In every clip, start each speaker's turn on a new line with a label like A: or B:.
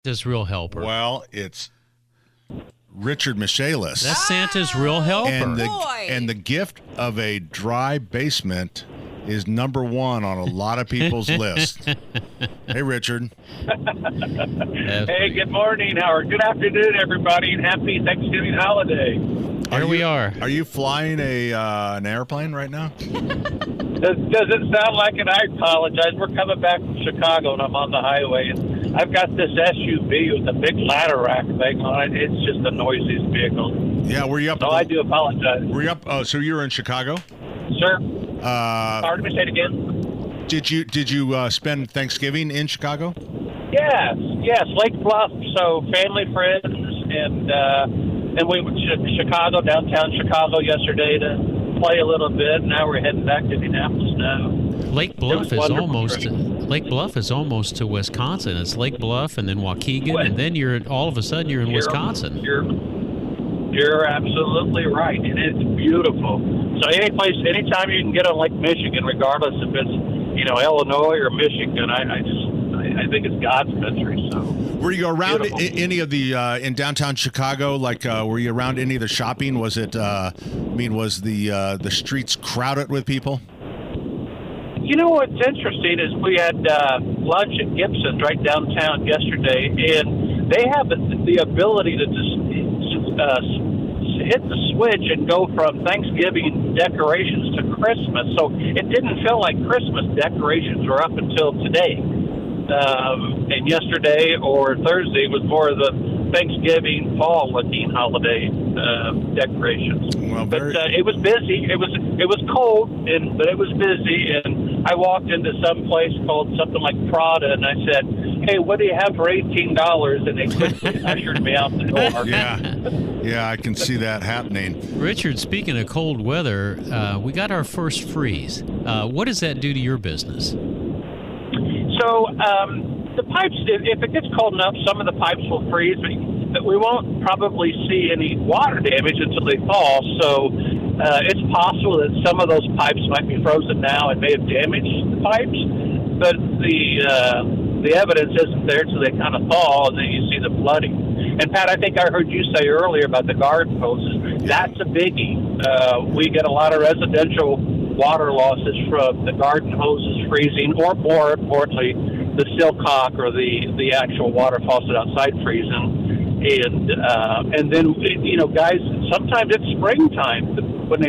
A: Santa's real helper.
B: Well, it's Richard Michaelis.
A: That's Santa's real helper.
B: And the gift of a dry basement is number one on a lot of people's list. Hey, Richard.
C: Hey, good morning, Howard. Good afternoon, everybody, and happy Thanksgiving holiday.
A: Here we are.
B: Are you flying an airplane right now?
C: Does it sound like it? I apologize. We're coming back from Chicago, and I'm on the highway, and I've got this SUV with a big ladder rack thing on it. It's just the noisiest vehicle.
B: Yeah, were you up?
C: So I do apologize.
B: Were you up? Oh, so you were in Chicago?
C: Sir? Pardon me, say it again.
B: Did you spend Thanksgiving in Chicago?
C: Yes, Lake Bluff. So family, friends, and we went to Chicago, downtown Chicago yesterday to play a little bit. Now we're heading back to Indianapolis now.
A: Lake Bluff is almost to Wisconsin. It's Lake Bluff and then Waukegan, and then all of a sudden you're in Wisconsin.
C: You're absolutely right, and it's beautiful. So anytime you can get on Lake Michigan, regardless if it's Illinois or Michigan, I think it's God's country. So
B: were you around any of the in downtown Chicago? Like, were you around any of the shopping? Was it? Was the streets crowded with people?
C: You know what's interesting is we had lunch at Gibson's right downtown yesterday, and they have the ability to just hit the switch and go from Thanksgiving decorations to Christmas. So it didn't feel like Christmas decorations were up until today. And yesterday or Thursday was more of the Thanksgiving fall-looking holiday decorations.
B: Well,
C: but it was busy. It was cold, but it was busy. And I walked into some place called something like Prada, and I said, "Hey, what do you have for $18?" And they quickly ushered me out the door.
B: Yeah, I can see that happening.
A: Richard, speaking of cold weather, we got our first freeze. What does that do to your business?
C: So the pipes, if it gets cold enough, some of the pipes will freeze, but we won't probably see any water damage until they thaw. So it's possible that some of those pipes might be frozen now and may have damaged the pipes, but the evidence isn't there until they kind of thaw, and then you see the flooding. And Pat, I think I heard you say earlier about the garden hoses. That's a biggie. We get a lot of residential water losses from the garden hoses freezing, or more importantly, the siltcock or the actual water faucet outside freezing. And then guys, sometimes it's springtime when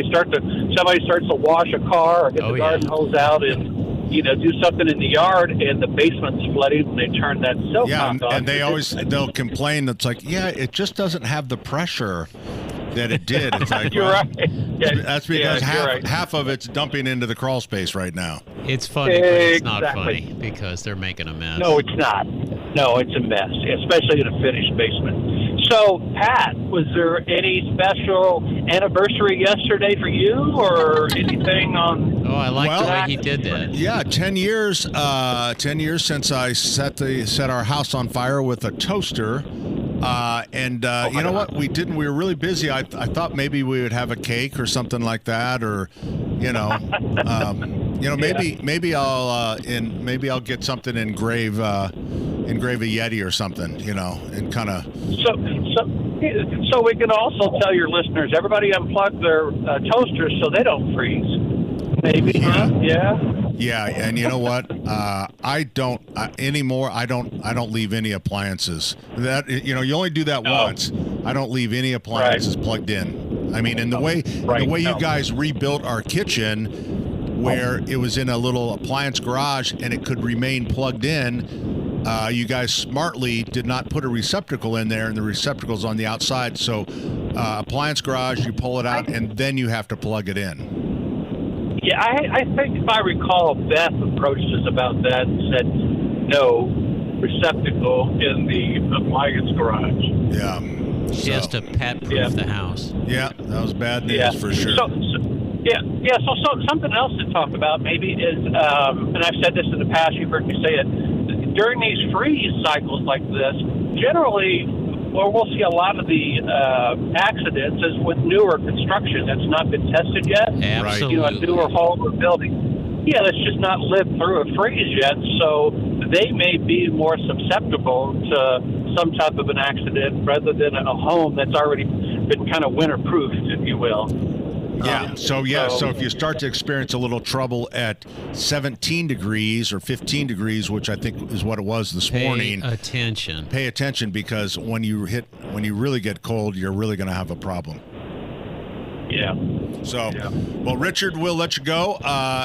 C: somebody starts to wash a car or get the garden hose out and do something in the yard, and the basement's flooding when they turn that siltcock on.
B: And they'll complain. It's like, it just doesn't have the pressure that it did. It's like,
C: you're right.
B: That's because half of it's dumping into the crawl space right now.
A: It's funny, but it's not funny because they're making a mess.
C: No, it's not. No, it's a mess, especially in a finished basement. So, Pat, was there any special anniversary yesterday for you, or anything on?
A: Oh, I like the way he did that.
B: Yeah, 10 years. 10 years since I set our house on fire with a toaster. You know what? We didn't. We were really busy. I thought maybe we would have a cake or something like that, or maybe I'll get something engrave a Yeti or something, and kind of.
C: So we can also tell your listeners, everybody unplug their toasters so they don't freeze. Maybe,
B: Yeah, and you know what? I don't anymore. I don't leave any appliances. That you only do that once. I don't leave any appliances plugged in. I mean, and the way you guys rebuilt our kitchen, where it was in a little appliance garage and it could remain plugged in. You guys smartly did not put a receptacle in there, and the receptacle's on the outside. So, appliance garage, you pull it out, and then you have to plug it in.
C: Yeah, I think if I recall, Beth approached us about that and said no receptacle in the appliance garage.
B: Yeah.
A: She has to pat-proof the house.
B: Yeah, that was bad news for sure.
C: So something else to talk about maybe is, and I've said this in the past, you've heard me say it, during these freeze cycles like this, generally, we'll see a lot of the accidents is with newer construction that's not been tested yet.
A: Absolutely.
C: A newer home or building. Yeah, that's just not lived through a freeze yet. So they may be more susceptible to some type of an accident rather than a home that's already been kind of winter-proofed, if you will.
B: Yeah. So if you start to experience a little trouble at 17 degrees or 15 degrees, which I think is what it was this morning,
A: Pay
B: attention, because when you really get cold, you're really going to have a problem.
C: Yeah.
B: So, well, Richard, we'll let you go.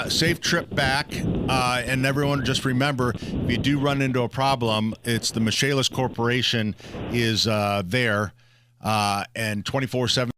B: Safe trip back. And everyone, just remember, if you do run into a problem, it's the Michaelis Corporation is there and 24/7.